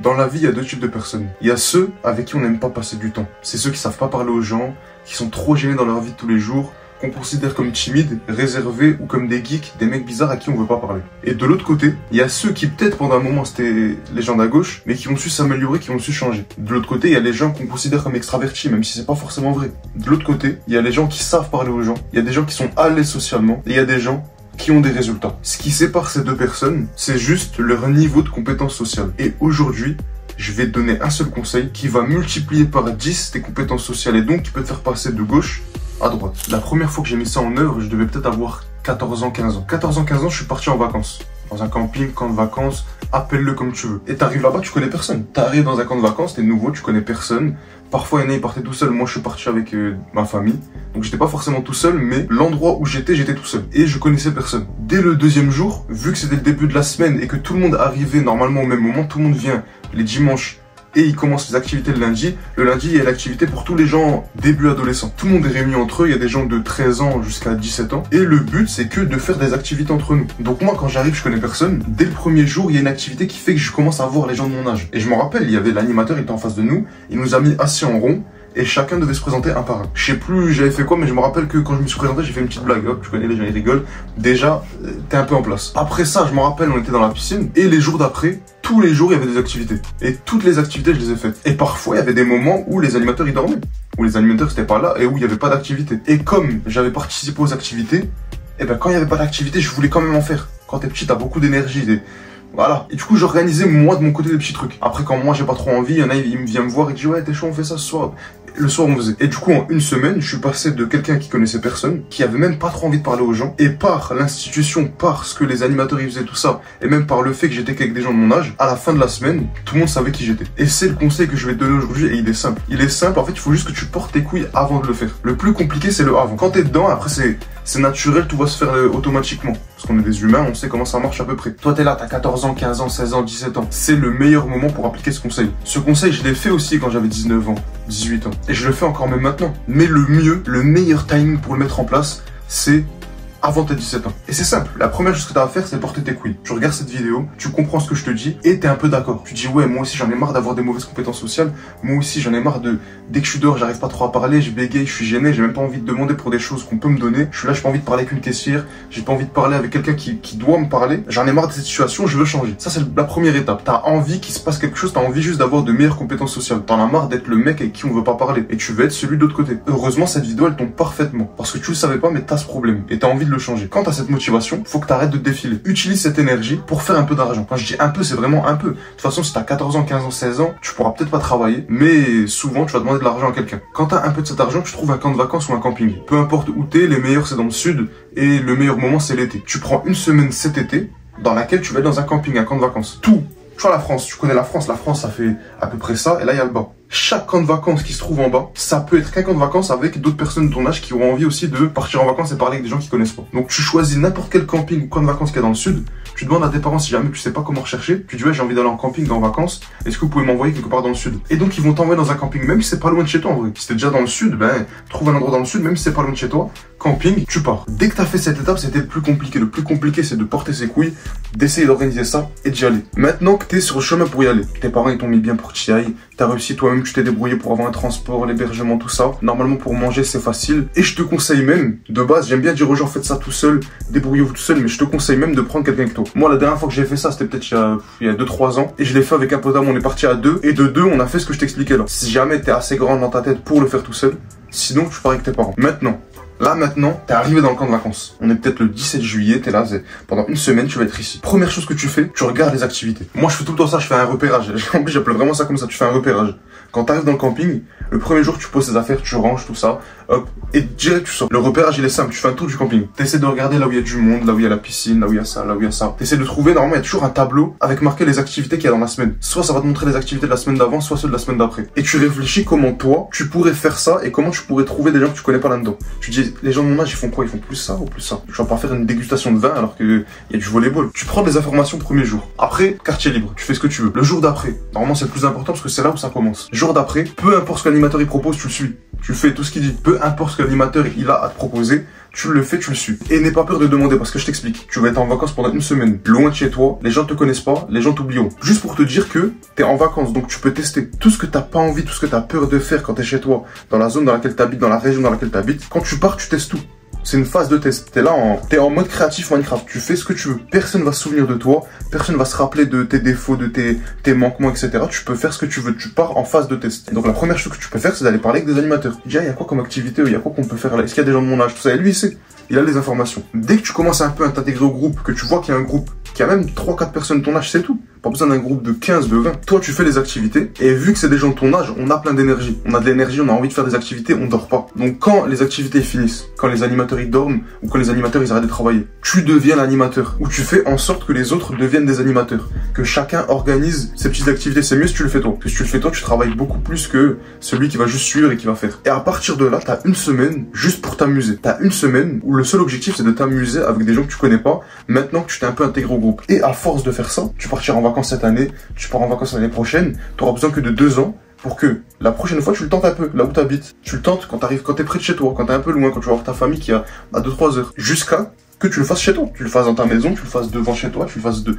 Dans la vie, il y a deux types de personnes. Il y a ceux avec qui on n'aime pas passer du temps. C'est ceux qui savent pas parler aux gens, qui sont trop gênés dans leur vie de tous les jours, qu'on considère comme timides, réservés ou comme des geeks, des mecs bizarres à qui on veut pas parler. Et de l'autre côté, il y a ceux qui peut-être pendant un moment c'était les gens d'à gauche, mais qui ont su s'améliorer, qui ont su changer. De l'autre côté, il y a les gens qu'on considère comme extravertis, même si c'est pas forcément vrai. De l'autre côté, il y a les gens qui savent parler aux gens, il y a des gens qui sont à l'aise socialement, et il y a des gens qui ont des résultats. Ce qui sépare ces deux personnes, c'est juste leur niveau de compétence sociale. Et aujourd'hui, je vais te donner un seul conseil qui va multiplier par 10 tes compétences sociales et donc qui peut te faire passer de gauche à droite. La première fois que j'ai mis ça en œuvre, je devais peut-être avoir 14 ans, 15 ans. 14 ans, 15 ans, je suis parti en vacances. Dans un camping, camp de vacances, appelle-le comme tu veux. Et t'arrives là-bas, tu connais personne. T'arrives dans un camp de vacances, t'es nouveau, tu connais personne. Parfois, il y en a, ils partaient tout seul. Moi, je suis parti avec ma famille. Donc, j'étais pas forcément tout seul, mais l'endroit où j'étais tout seul. Et je connaissais personne. Dès le deuxième jour, vu que c'était le début de la semaine et que tout le monde arrivait normalement au même moment, tout le monde vient les dimanches et il commence les activités le lundi. Le lundi, il y a l'activité pour tous les gens début adolescents. Tout le monde est réuni entre eux, il y a des gens de 13 ans jusqu'à 17 ans. Et le but, c'est que de faire des activités entre nous. Donc moi, quand j'arrive, je connais personne. Dès le premier jour, il y a une activité qui fait que je commence à voir les gens de mon âge. Et je me rappelle, il y avait l'animateur, il était en face de nous. Il nous a mis assis en rond. Et chacun devait se présenter un par un. Je sais plus j'avais fait quoi, mais je me rappelle que quand je me suis présenté, j'ai fait une petite blague. Hop, tu connais, les gens ils rigolent. Déjà, t'es un peu en place. Après ça, je me rappelle, on était dans la piscine. Et les jours d'après, tous les jours, il y avait des activités. Et toutes les activités, je les ai faites. Et parfois, il y avait des moments où les animateurs, ils dormaient. Où les animateurs, c'était pas là et où il n'y avait pas d'activité. Et comme j'avais participé aux activités, et ben quand il n'y avait pas d'activité, je voulais quand même en faire. Quand t'es petit, t'as beaucoup d'énergie. Voilà. Et du coup, j'organisais moi de mon côté des petits trucs. Après, quand moi j'ai pas trop envie, il y en a, il vient me voir et dit ouais, t'es chaud, on fait ça ce soir. Le soir, on faisait. Et du coup, en une semaine, je suis passé de quelqu'un qui connaissait personne, qui avait même pas trop envie de parler aux gens, et par l'institution, par ce que les animateurs ils faisaient, tout ça, et même par le fait que j'étais qu'avec des gens de mon âge, à la fin de la semaine, tout le monde savait qui j'étais. Et c'est le conseil que je vais te donner aujourd'hui, et il est simple. Il est simple, en fait, il faut juste que tu portes tes couilles avant de le faire. Le plus compliqué, c'est le avant. Quand t'es dedans, après, c'est naturel, tout va se faire automatiquement. Parce qu'on est des humains, on sait comment ça marche à peu près. Toi, t'es là, t'as 14 ans, 15 ans, 16 ans, 17 ans. C'est le meilleur moment pour appliquer ce conseil. Ce conseil, je l'ai fait aussi quand j'avais 19 ans, 18 ans. Et je le fais encore même maintenant. Mais le mieux, le meilleur timing pour le mettre en place, c'est avant tes 17 ans. Et c'est simple. La première chose que tu as à faire, c'est porter tes couilles. Tu regardes cette vidéo, tu comprends ce que je te dis et t'es un peu d'accord. Tu dis ouais, moi aussi j'en ai marre d'avoir des mauvaises compétences sociales. Moi aussi j'en ai marre de dès que je suis dehors, j'arrive pas trop à parler, je bégaye, je suis gêné, j'ai même pas envie de demander pour des choses qu'on peut me donner. Je suis là, j'ai pas envie de parler avec une caissière, j'ai pas envie de parler avec quelqu'un qui doit me parler. J'en ai marre de cette situation, je veux changer. Ça c'est la première étape. T'as envie qu'il se passe quelque chose, t'as envie juste d'avoir de meilleures compétences sociales. T'en as marre d'être le mec avec qui on veut pas parler et tu veux être celui de l'autre côté. Heureusement cette vidéo elle tombe parfaitement parce que tu le savais pas mais t'as ce problème et t'as envie de le changer. Quand t'as cette motivation, faut que t'arrêtes de te défiler. Utilise cette énergie pour faire un peu d'argent. Quand je dis un peu, c'est vraiment un peu. De toute façon, si t'as 14 ans, 15 ans, 16 ans, tu pourras peut-être pas travailler, mais souvent, tu vas demander de l'argent à quelqu'un. Quand t'as un peu de cet argent, tu trouves un camp de vacances ou un camping. Peu importe où t'es, les meilleurs c'est dans le sud et le meilleur moment c'est l'été. Tu prends une semaine cet été dans laquelle tu vas être dans un camping, un camp de vacances. Tout. Tu vois la France, tu connais la France ça fait à peu près ça, et là il y a le bas. Chaque camp de vacances qui se trouve en bas, ça peut être qu'un camp de vacances avec d'autres personnes de ton âge qui auront envie aussi de partir en vacances et parler avec des gens qui connaissent pas. Donc tu choisis n'importe quel camping ou camp de vacances qu'il y a dans le sud, tu demandes à tes parents si jamais tu sais pas comment rechercher, tu dis ouais j'ai envie d'aller en camping en vacances, est-ce que vous pouvez m'envoyer quelque part dans le sud? Et donc ils vont t'envoyer dans un camping, même si c'est pas loin de chez toi en vrai. Si t'es déjà dans le sud, ben trouve un endroit dans le sud, même si c'est pas loin de chez toi, camping, tu pars. Dès que t'as fait cette étape, c'était le plus compliqué. Le plus compliqué c'est de porter ses couilles, d'essayer d'organiser ça et d'y aller. Maintenant que t'es sur le chemin pour y aller, tes parents ils t'ont mis bien pour que tu y ailles, t'as réussi toi-même, tu t'es débrouillé pour avoir un transport, l'hébergement, tout ça. Normalement pour manger c'est facile. Et je te conseille même, de base j'aime bien dire aux gens faites ça tout seul, débrouillez-vous tout seul, mais je te conseille même de prendre quelqu'un avec toi. Moi la dernière fois que j'ai fait ça c'était peut-être il y a 2-3 ans et je l'ai fait avec un pote à moi, on est parti à 2 et de 2 on a fait ce que je t'expliquais là. Si jamais t'es assez grand dans ta tête pour le faire tout seul, sinon tu pars avec tes parents. Maintenant, t'es arrivé dans le camp de vacances. On est peut-être le 17 juillet, t'es là, pendant une semaine, tu vas être ici. Première chose que tu fais, tu regardes les activités. Moi, je fais tout le temps ça, je fais un repérage. En plus, j'appelle vraiment ça comme ça, tu fais un repérage. Quand t'arrives dans le camping, le premier jour, tu poses tes affaires, tu ranges tout ça, hop, et direct, tu sors. Le repérage, il est simple, tu fais un tour du camping. T'essaies de regarder là où il y a du monde, là où il y a la piscine, là où il y a ça, là où il y a ça. T'essaies de trouver, normalement, il y a toujours un tableau avec marqué les activités qu'il y a dans la semaine. Soit ça va te montrer les activités de la semaine d'avant, soit ceux de la semaine d'après. Et tu réfléchis comment toi, tu pourrais faire ça et comment tu pourrais trouver des gens que tu connais pas là-dedans. Tu dis, les gens de mon âge, ils font quoi? Ils font plus ça ou plus ça? Tu vas pas faire une dégustation de vin alors qu'il y a du volleyball. Tu prends des informations le premier jour. Après, quartier libre, tu fais ce que tu veux. Le jour d'après, normalement c'est le plus important parce que c'est là où ça commence. Jour d'après, peu importe ce que l'animateur il propose, tu le suis. Tu fais tout ce qu'il dit. Peu importe ce que l'animateur il a à te proposer, tu le fais, tu le suis. Et n'aie pas peur de demander parce que je t'explique. Tu vas être en vacances pendant une semaine, loin de chez toi, les gens te connaissent pas, les gens t'oublieront. Juste pour te dire que t'es en vacances, donc tu peux tester tout ce que t'as pas envie, tout ce que t'as peur de faire quand t'es chez toi, dans la zone dans laquelle t'habites, dans la région dans laquelle t'habites. Quand tu pars, tu testes tout. C'est une phase de test. T'es en mode créatif Minecraft. Tu fais ce que tu veux. Personne va se souvenir de toi. Personne va se rappeler de tes défauts, de tes manquements, etc. Tu peux faire ce que tu veux. Tu pars en phase de test. Et donc la première chose que tu peux faire, c'est d'aller parler avec des animateurs. Déjà, il y a quoi comme activité? Il y a quoi qu'on peut faire là? Est-ce qu'il y a des gens de mon âge? Tout ça. Et lui, il sait. Il a les informations. Dès que tu commences un peu à t'intégrer au groupe, que tu vois qu'il y a un groupe, qu'il y a même 3-4 personnes de ton âge, c'est tout. Pas besoin d'un groupe de 15, de 20. Toi, tu fais les activités. Et vu que c'est des gens de ton âge, on a plein d'énergie. On a de l'énergie, on a envie de faire des activités, on dort pas. Donc quand les activités finissent, quand les animateurs ils dorment, ou quand les animateurs ils arrêtent de travailler, tu deviens l'animateur. Ou tu fais en sorte que les autres deviennent des animateurs. Que chacun organise ses petites activités. C'est mieux si tu le fais toi. Parce que si tu le fais toi, tu travailles beaucoup plus que celui qui va juste suivre et qui va faire. Et à partir de là, t'as une semaine juste pour t'amuser. T'as une semaine où le seul objectif c'est de t'amuser avec des gens que tu connais pas, maintenant que tu t'es un peu intégré au groupe. Et à force de faire ça, tu partiras en vacances cette année, tu pars en vacances l'année prochaine, tu auras besoin que de 2 ans pour que la prochaine fois tu le tentes un peu, là où tu habites. Tu le tentes quand t'es près de chez toi, quand t'es un peu loin, quand tu vas voir ta famille qui a à 2-3 heures. Jusqu'à que tu le fasses chez toi. Tu le fasses dans ta maison, tu le fasses devant chez toi, tu le fasses de...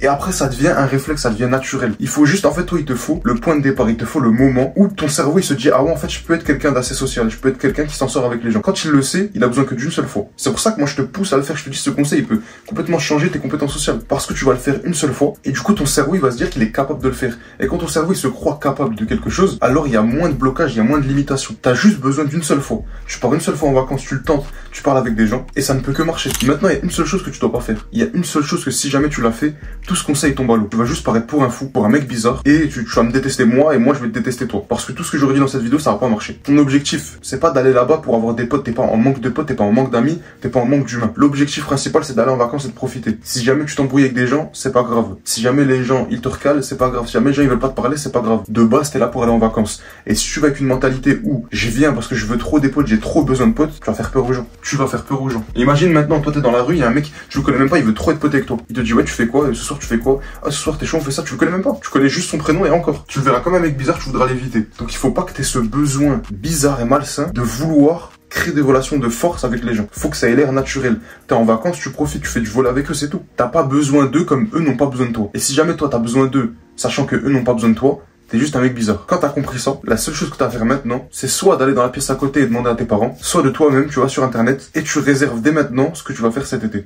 Et après, ça devient un réflexe, ça devient naturel. Il faut juste, en fait, toi, il te faut le point de départ, il te faut le moment où ton cerveau, il se dit, ah ouais, en fait, je peux être quelqu'un d'assez social, je peux être quelqu'un qui s'en sort avec les gens. Quand il le sait, il a besoin que d'une seule fois. C'est pour ça que moi, je te pousse à le faire, je te dis, ce conseil, il peut complètement changer tes compétences sociales. Parce que tu vas le faire une seule fois, et du coup, ton cerveau, il va se dire qu'il est capable de le faire. Et quand ton cerveau, il se croit capable de quelque chose, alors il y a moins de blocage, il y a moins de limitations. T'as juste besoin d'une seule fois. Tu pars une seule fois en vacances, tu le tentes, tu parles avec des gens, et ça ne peut que marcher. Maintenant, il y a une seule chose que tu dois pas faire. Il y a une seule chose que si jamais tu l'as fait, tout ce conseil tombe à l'eau. Tu vas juste paraître pour un fou, pour un mec bizarre, et tu vas me détester moi, et moi je vais te détester toi. Parce que tout ce que j'aurais dit dans cette vidéo, ça va pas marcher. Ton objectif, c'est pas d'aller là-bas pour avoir des potes, t'es pas en manque de potes, t'es pas en manque d'amis, t'es pas en manque d'humains. L'objectif principal, c'est d'aller en vacances et de profiter. Si jamais tu t'embrouilles avec des gens, c'est pas grave. Si jamais les gens, ils te recalent, c'est pas grave. Si jamais les gens, ils veulent pas te parler, c'est pas grave. De base, t'es là pour aller en vacances. Et si tu vas avec une mentalité où je viens parce que je veux trop des potes, j'ai trop besoin de potes, tu vas faire peur aux gens. Tu vas faire peur aux gens. Imagine maintenant, toi t'es dans la rue, il y a un mec, tu le connais même pas, il veut trop être pote avec toi. Il te dit, ouais, tu fais quoi? Ce soir, tu fais quoi? Ah, ce soir, t'es chaud, on fait ça, tu le connais même pas. Tu connais juste son prénom et encore. Tu le verras comme un mec bizarre, tu voudras l'éviter. Donc il faut pas que t'aies ce besoin bizarre et malsain de vouloir créer des relations de force avec les gens. Faut que ça ait l'air naturel. T'es en vacances, tu profites, tu fais du vol avec eux, c'est tout. T'as pas besoin d'eux comme eux n'ont pas besoin de toi. Et si jamais toi t'as besoin d'eux, sachant que eux n'ont pas besoin de toi, t'es juste un mec bizarre. Quand t'as compris ça, la seule chose que t'as à faire maintenant, c'est soit d'aller dans la pièce à côté et demander à tes parents, soit de toi-même, tu vas sur internet et tu réserves dès maintenant ce que tu vas faire cet été.